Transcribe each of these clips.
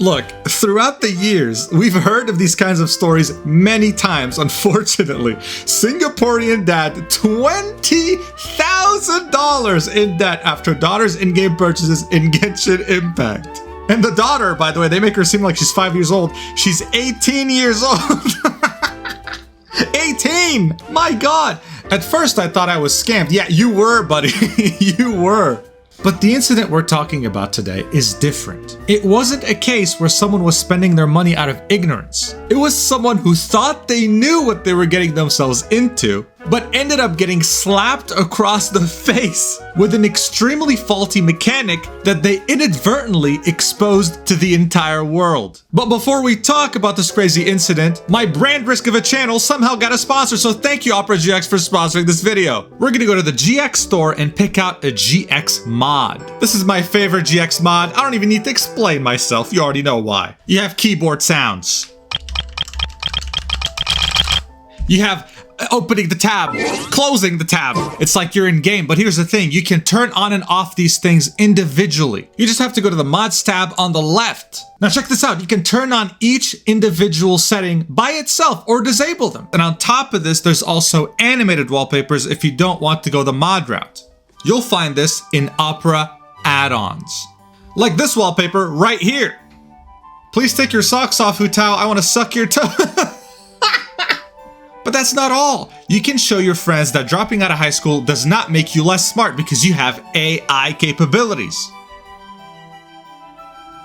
Look, throughout the years, we've heard of these kinds of stories many times, unfortunately. Singaporean dad, $20,000 in debt after daughter's in-game purchases in Genshin Impact. And the daughter, by the way, they make her seem like she's 5 years old. She's 18 years old. 18! My God! At first I thought I was scammed. Yeah, you were, buddy. You were. But the incident we're talking about today is different. It wasn't a case where someone was spending their money out of ignorance. It was someone who thought they knew what they were getting themselves into, but ended up getting slapped across the face with an extremely faulty mechanic that they inadvertently exposed to the entire world. But before we talk about this crazy incident, my brand risk of a channel somehow got a sponsor, so thank you Opera GX for sponsoring this video. We're gonna go to the GX store and pick out a GX mod. This is my favorite GX mod. I don't even need to explain myself, you already know why. You have keyboard sounds. You have opening the tab, closing the tab. It's like you're in game, but here's the thing. You can turn on and off these things individually. You just have to go to the mods tab on the left. Now check this out. You can turn on each individual setting by itself or disable them. And on top of this, there's also animated wallpapers if you don't want to go the mod route. You'll find this in Opera add-ons. Like this wallpaper right here. Please take your socks off, Hu Tao. I want to suck your toe. But that's not all. You can show your friends that dropping out of high school does not make you less smart because you have AI capabilities.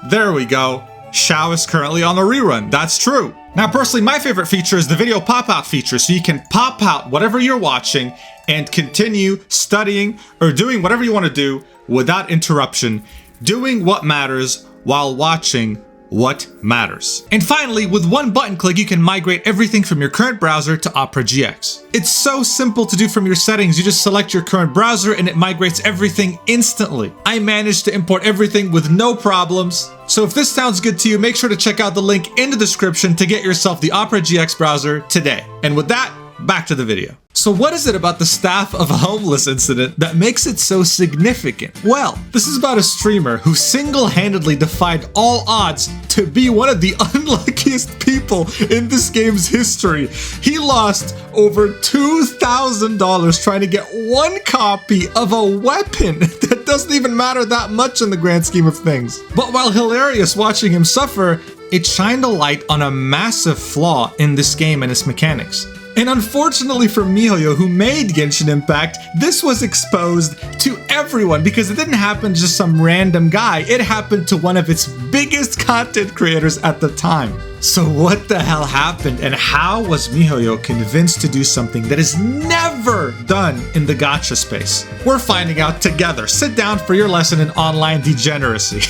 There we go. Xiao is currently on a rerun. That's true. Now, personally, my favorite feature is the video pop-out feature, so you can pop out whatever you're watching and continue studying or doing whatever you want to do without interruption, doing what matters while watching what matters. And finally, with one button click, you can migrate everything from your current browser to Opera GX. It's so simple to do from your settings. You just select your current browser and it migrates everything instantly. I managed to import everything with no problems. So if this sounds good to you, make sure to check out the link in the description to get yourself the Opera GX browser today. And with that, back to the video. So what is it about the staff of Homeless incident that makes it so significant? Well, this is about a streamer who single-handedly defied all odds to be one of the unluckiest people in this game's history. He lost over $2,000 trying to get one copy of a weapon that doesn't even matter that much in the grand scheme of things. But while hilarious watching him suffer, it shined a light on a massive flaw in this game and its mechanics. And unfortunately for MiHoYo, who made Genshin Impact, this was exposed to everyone because it didn't happen to just some random guy. It happened to one of its biggest content creators at the time. So what the hell happened, and how was MiHoYo convinced to do something that is never done in the gacha space? We're finding out together. Sit down for your lesson in online degeneracy.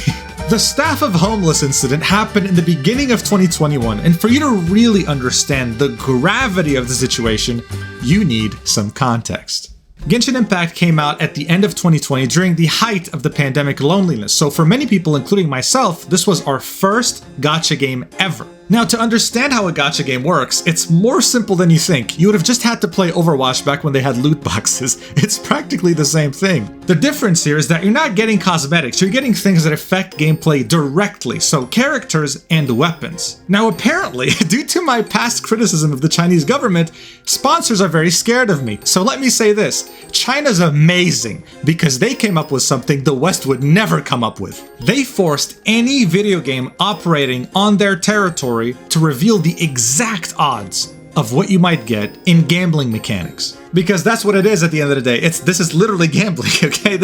The Staff of Homeless incident happened in the beginning of 2021, and for you to really understand the gravity of the situation, you need some context. Genshin Impact came out at the end of 2020 during the height of the pandemic loneliness, so for many people, including myself, this was our first gacha game ever. Now, to understand how a gacha game works, it's more simple than you think. You would have just had to play Overwatch back when they had loot boxes. It's practically the same thing. The difference here is that you're not getting cosmetics, you're getting things that affect gameplay directly, so characters and weapons. Now, apparently, due to my past criticism of the Chinese government, sponsors are very scared of me. So let me say this, China's amazing because they came up with something the West would never come up with. They forced any video game operating on their territory to reveal the exact odds of what you might get in gambling mechanics. Because that's what it is at the end of the day. This is literally gambling, okay?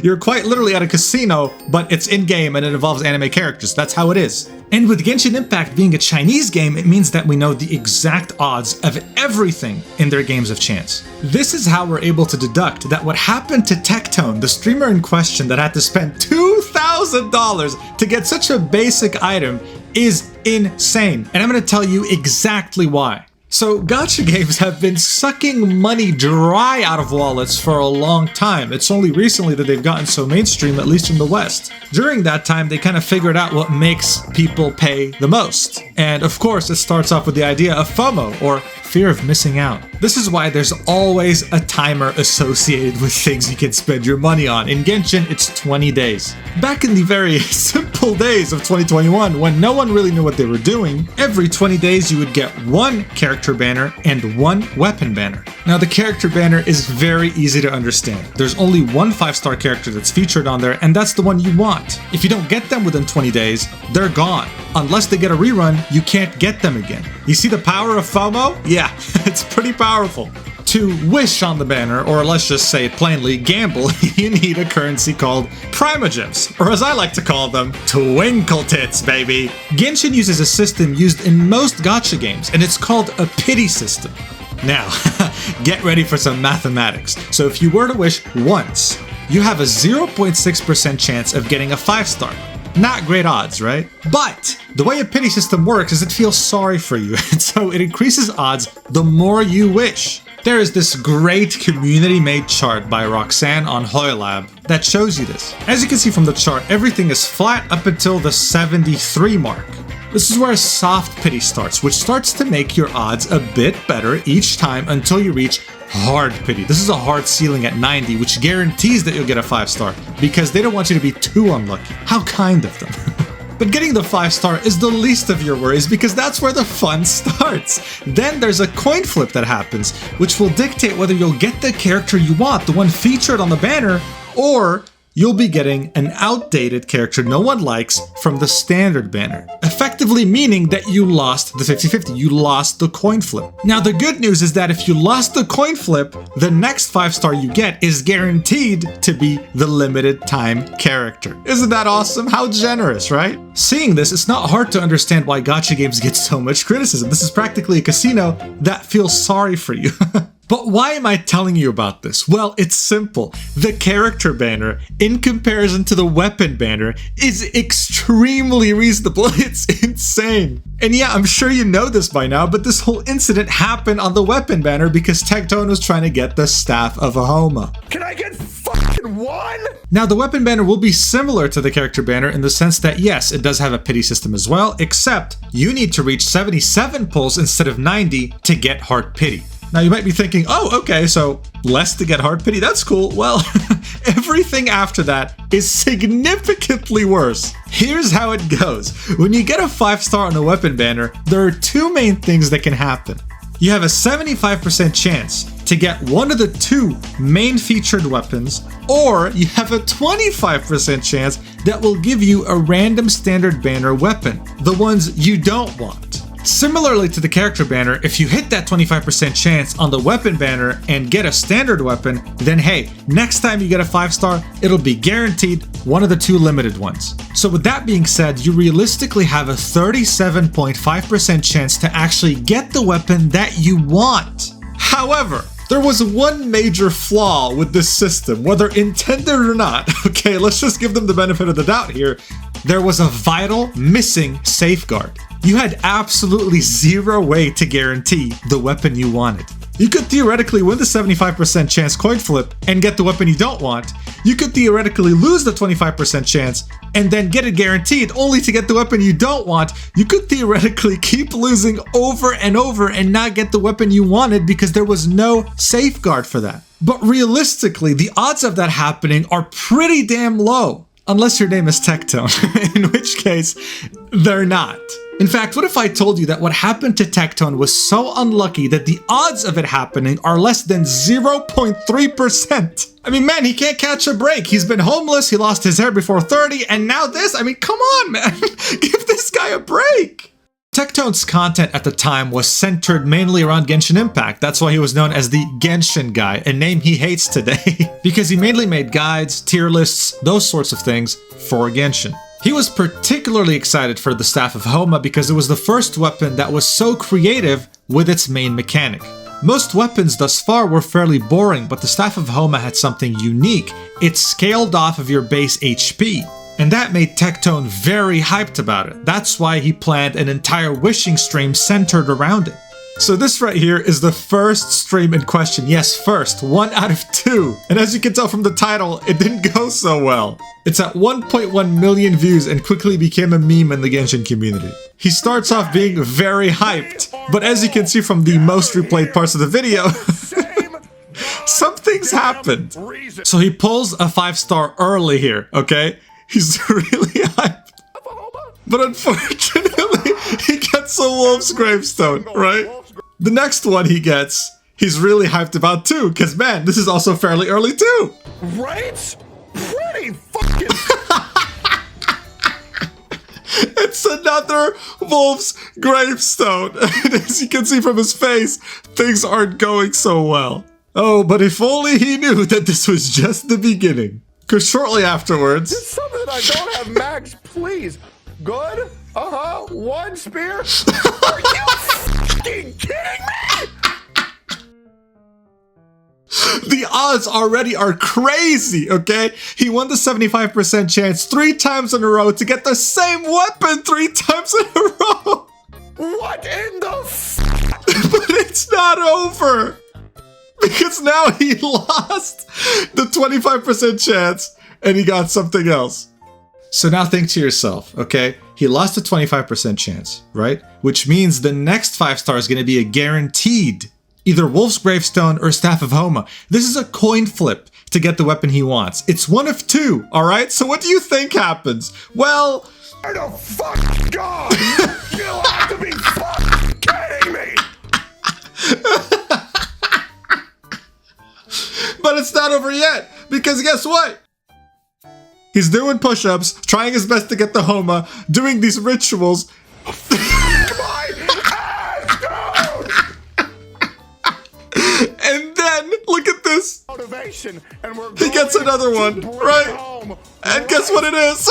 You're quite literally at a casino, but it's in-game and it involves anime characters. That's how it is. And with Genshin Impact being a Chinese game, it means that we know the exact odds of everything in their games of chance. This is how we're able to deduct that what happened to TECTONE, the streamer in question that had to spend $2,000 to get such a basic item, is insane. And I'm gonna tell you exactly why. So gacha games have been sucking money dry out of wallets for a long time. It's only recently that they've gotten so mainstream, at least in the West. During that time, they kind of figured out what makes people pay the most. And of course, it starts off with the idea of FOMO, or fear of missing out. This is why there's always a timer associated with things you can spend your money on. In Genshin, it's 20 days. Back in the very simple days of 2021, when no one really knew what they were doing, every 20 days you would get one character banner and one weapon banner. Now the character banner is very easy to understand. There's only one 5-star character that's featured on there, and that's the one you want. If you don't get them within 20 days, they're gone. Unless they get a rerun, you can't get them again. You see the power of FOMO? Yeah, it's pretty powerful. To wish on the banner, or let's just say it plainly, gamble, you need a currency called primogems, or as I like to call them, twinkle tits, baby. Genshin uses a system used in most gacha games, and it's called a pity system. Now, get ready for some mathematics. So if you were to wish once, you have a 0.6% chance of getting a 5-star. Not great odds, right? But the way a pity system works is it feels sorry for you, and so it increases odds the more you wish. There is this great community-made chart by Roxanne on HoYoLab that shows you this. As you can see from the chart, everything is flat up until the 73 mark. This is where soft pity starts, which starts to make your odds a bit better each time until you reach hard pity. This is a hard ceiling at 90, which guarantees that you'll get a 5-star because they don't want you to be too unlucky. How kind of them. But getting the 5-star is the least of your worries because that's where the fun starts. Then there's a coin flip that happens, which will dictate whether you'll get the character you want, the one featured on the banner, or you'll be getting an outdated character no one likes from the standard banner, effectively meaning that you lost the 50-50, you lost the coin flip. Now the good news is that if you lost the coin flip, the next 5-star you get is guaranteed to be the limited time character. Isn't that awesome? How generous, right? Seeing this, it's not hard to understand why gacha games get so much criticism. This is practically a casino that feels sorry for you. But why am I telling you about this? Well, it's simple. The character banner, in comparison to the weapon banner, is extremely reasonable. It's insane. And yeah, I'm sure you know this by now, but this whole incident happened on the weapon banner because TECTONE was trying to get the staff of a homa. Can I get fucking one? Now, the weapon banner will be similar to the character banner in the sense that yes, it does have a pity system as well, except you need to reach 77 pulls instead of 90 to get hard pity. Now you might be thinking, oh, okay, so less to get hard pity, that's cool. Well, everything after that is significantly worse. Here's how it goes. When you get a 5-star on a weapon banner, there are two main things that can happen. You have a 75% chance to get one of the two main featured weapons, or you have a 25% chance that will give you a random standard banner weapon, the ones you don't want. Similarly to the character banner, if you hit that 25% chance on the weapon banner and get a standard weapon, then hey, next time you get a 5-star, it'll be guaranteed one of the two limited ones. So with that being said, you realistically have a 37.5% chance to actually get the weapon that you want. However, there was one major flaw with this system, whether intended or not. Okay, let's just give them the benefit of the doubt here. There was a vital missing safeguard. You had absolutely zero way to guarantee the weapon you wanted. You could theoretically win the 75% chance coin flip and get the weapon you don't want. You could theoretically lose the 25% chance and then get it guaranteed only to get the weapon you don't want. You could theoretically keep losing over and over and not get the weapon you wanted because there was no safeguard for that. But realistically, the odds of that happening are pretty damn low. Unless your name is TECTONE, in which case, they're not. In fact, what if I told you that what happened to TECTONE was so unlucky that the odds of it happening are less than 0.3%? I mean, man, he can't catch a break. He's been homeless, he lost his hair before 30, and now this? I mean, come on, man. Give this guy a break. TECTONE's content at the time was centered mainly around Genshin Impact. That's why he was known as the Genshin guy, a name he hates today, because he mainly made guides, tier lists, those sorts of things for Genshin. He was particularly excited for the Staff of Homa because it was the first weapon that was so creative with its main mechanic. Most weapons thus far were fairly boring, but the Staff of Homa had something unique. It scaled off of your base HP. And that made TECTONE very hyped about it. That's why he planned an entire wishing stream centered around it. So this right here is the first stream in question. Yes, first, 1 out of 2. And as you can tell from the title, it didn't go so well. It's at 1.1 million views and quickly became a meme in the Genshin community. He starts off being very hyped, but as you can see from the most replayed parts of the video, some things happened. So he pulls a 5-star early here, okay? He's really hyped. But unfortunately, he gets a wolf's gravestone, right? The next one he gets, he's really hyped about too, because man, this is also fairly early too. Right? Pretty fucking... It's another wolf's gravestone. And as you can see from his face, things aren't going so well. Oh, but if only he knew that this was just the beginning. Because shortly afterwards... Just something that I don't have, Max, please. Good? Uh-huh. 1 spear? Are you fucking kidding me? The odds already are crazy, okay? He won the 75% chance 3 times in a row to get the same weapon 3 times in a row. What in the But it's not over. Because now he lost the 25% chance and he got something else. So now think to yourself, okay? He lost a 25% chance, right? Which means the next 5-star is going to be a guaranteed either Wolf's Gravestone or Staff of Homa. This is a coin flip to get the weapon he wants. It's one of 2, all right? So what do you think happens? Well... Oh, fuck God! You have to be fucking kidding me! But it's not over yet, because guess what? He's doing push-ups, trying his best to get the Homa, doing these rituals. And then, look at this. Motivation, and we're he gets another one, right? Home. And guess what it is?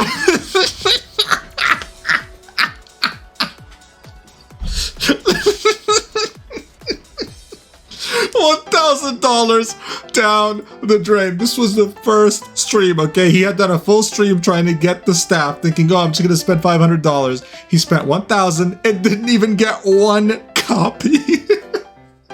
$1,000 down the drain. This was the first stream, okay? He had done a full stream trying to get the staff, thinking, oh, I'm just gonna spend $500. He spent $1,000 and didn't even get 1 copy.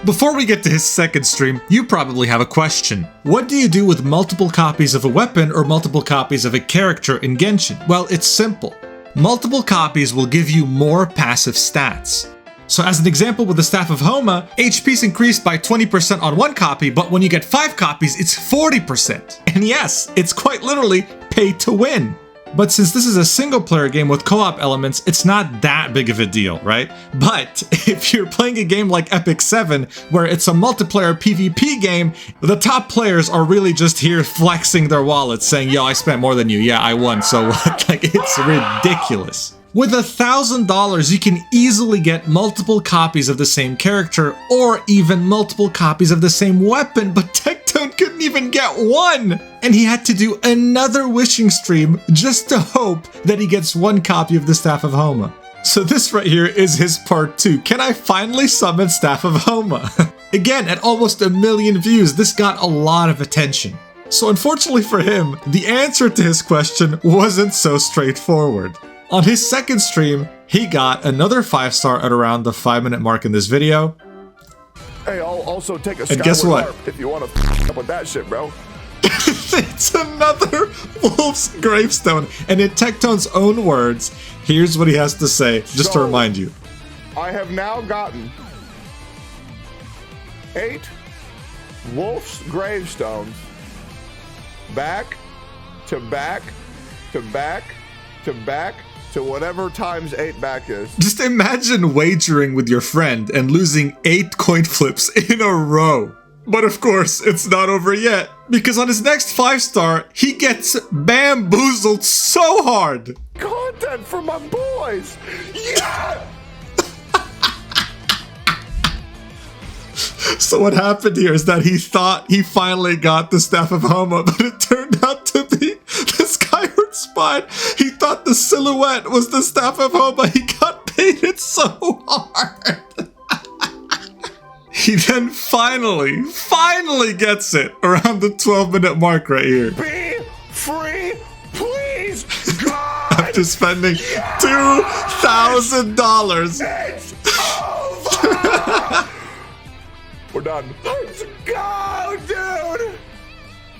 Before we get to his second stream, you probably have a question. What do you do with multiple copies of a weapon or multiple copies of a character in Genshin? Well, it's simple. Multiple copies will give you more passive stats. So as an example with the Staff of Homa, HP's increased by 20% on 1 copy, but when you get 5 copies, it's 40%. And yes, it's quite literally pay to win. But since this is a single-player game with co-op elements, it's not that big of a deal, right? But if you're playing a game like Epic 7, where it's a multiplayer PvP game, the top players are really just here flexing their wallets, saying, yo, I spent more than you, yeah, I won, so what? Like, it's ridiculous. With $1,000, you can easily get multiple copies of the same character, or even multiple copies of the same weapon, but TECTONE couldn't even get 1! And he had to do another wishing stream just to hope that he gets 1 copy of the Staff of Homa. So this right here is his part 2. Can I finally summon Staff of Homa? Again, at almost 1 million views, this got a lot of attention. So unfortunately for him, the answer to his question wasn't so straightforward. On his second stream, he got another 5-star at around the 5-minute mark in this video. Hey, I'll also take a and guess what? If you want to f up with that shit, bro. It's another Wolf's Gravestone. And in TECTONE's own words, here's what he has to say, just to remind you. I have now gotten 8 Wolf's Gravestones back to back to back to back to whatever times 8 back is. Just imagine wagering with your friend and losing 8 coin flips in a row. But of course, it's not over yet, because on his next 5-star, he gets bamboozled so hard. Content for my boys! Yeah! So what happened here is that he thought he finally got the Staff of Homa, but it turned out to be the Skyward Spine. He thought the silhouette was the Staff of Homa. He got baited so hard. He then finally gets it around the 12-minute mark right here. Be free, please, God! After spending $2,000. It's over! We're done. Let's go, dude!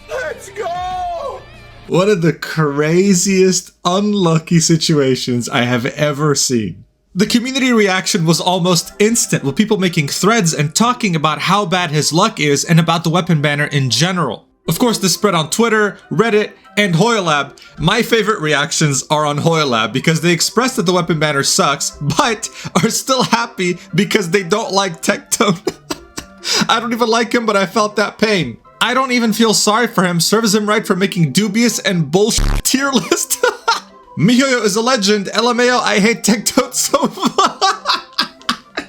Let's go! One of the craziest unlucky situations I have ever seen. The community reaction was almost instant, with people making threads and talking about how bad his luck is and about the weapon banner in general. Of course, this spread on Twitter, Reddit, and Hoylab. My favorite reactions are on Hoylab because they express that the weapon banner sucks, but are still happy because they don't like TECTONE. I don't even like him, but I felt that pain. I don't even feel sorry for him. Serves him right for making dubious and bullshit tier list. MIHOYO is a legend. LMAO, I hate TECTONE so much.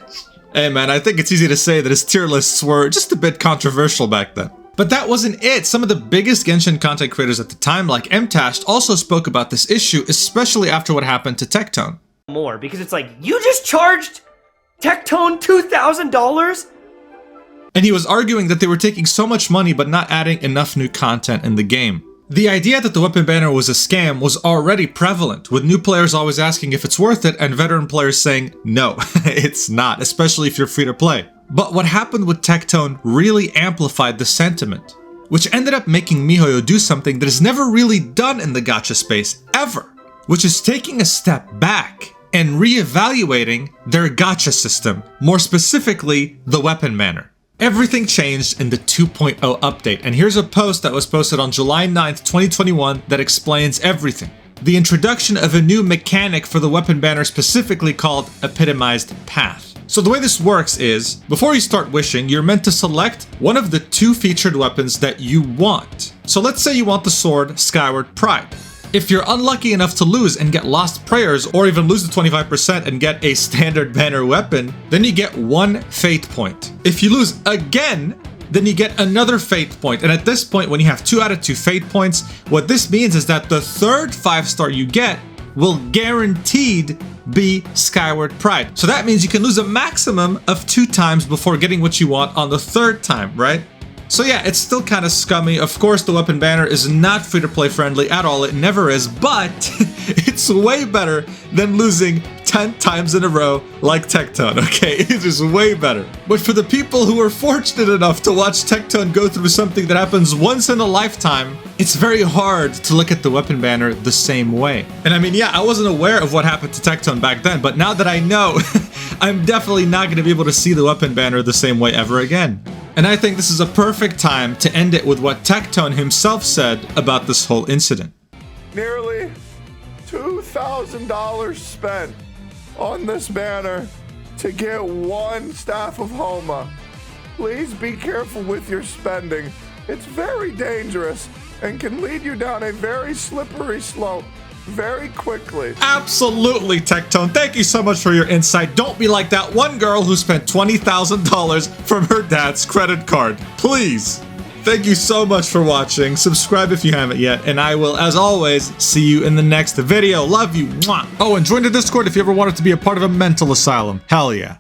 Hey man, I think it's easy to say that his tier lists were just a bit controversial back then. But that wasn't it. Some of the biggest Genshin content creators at the time, like MTashed, also spoke about this issue, especially after what happened to TECTONE. More, because it's like, you just charged TECTONE $2,000? And he was arguing that they were taking so much money but not adding enough new content in the game. The idea that the weapon banner was a scam was already prevalent, with new players always asking if it's worth it and veteran players saying, no, it's not, especially if you're free to play. But what happened with TECTONE really amplified the sentiment, which ended up making MIHOYO do something that is never really done in the gacha space, ever, which is taking a step back and re-evaluating their gacha system, more specifically, the weapon banner. Everything changed in the 2.0 update, and here's a post that was posted on July 9th, 2021 that explains everything. The introduction of a new mechanic for the weapon banner, specifically called epitomized path. So the way this works is, before you start wishing, you're meant to select one of the 2 featured weapons that you want. So let's say you want the sword Skyward Pride. If you're unlucky enough to lose and get lost prayers, or even lose the 25% and get a standard banner weapon, then you get 1 fate point. If you lose again, then you get another fate point. And at this point, when you have 2 out of 2 fate points, what this means is that the third 5-star you get will guaranteed be Skyward Pride. So that means you can lose a maximum of 2 times before getting what you want on the 3rd time, right? So yeah, it's still kind of scummy. Of course, the weapon banner is not free-to-play friendly at all. It never is, but it's way better than losing 10 times in a row like TECTONE, okay? It is way better. But for the people who are fortunate enough to watch TECTONE go through something that happens once in a lifetime, it's very hard to look at the weapon banner the same way. And I mean, yeah, I wasn't aware of what happened to TECTONE back then, but now that I know, I'm definitely not going to be able to see the weapon banner the same way ever again. And I think this is a perfect time to end it with what TECTONE himself said about this whole incident. Nearly $2,000 spent on this banner to get 1 staff of homa. Please be careful with your spending. It's very dangerous and can lead you down a very slippery slope very quickly. Absolutely, TECTONE. Thank you so much for your insight. Don't be like that one girl who spent $20,000 from her dad's credit card. Please. Thank you so much for watching. Subscribe if you haven't yet, and I will, as always, see you in the next video. Love you. Mwah. Oh, and join the Discord if you ever wanted to be a part of a mental asylum. Hell yeah.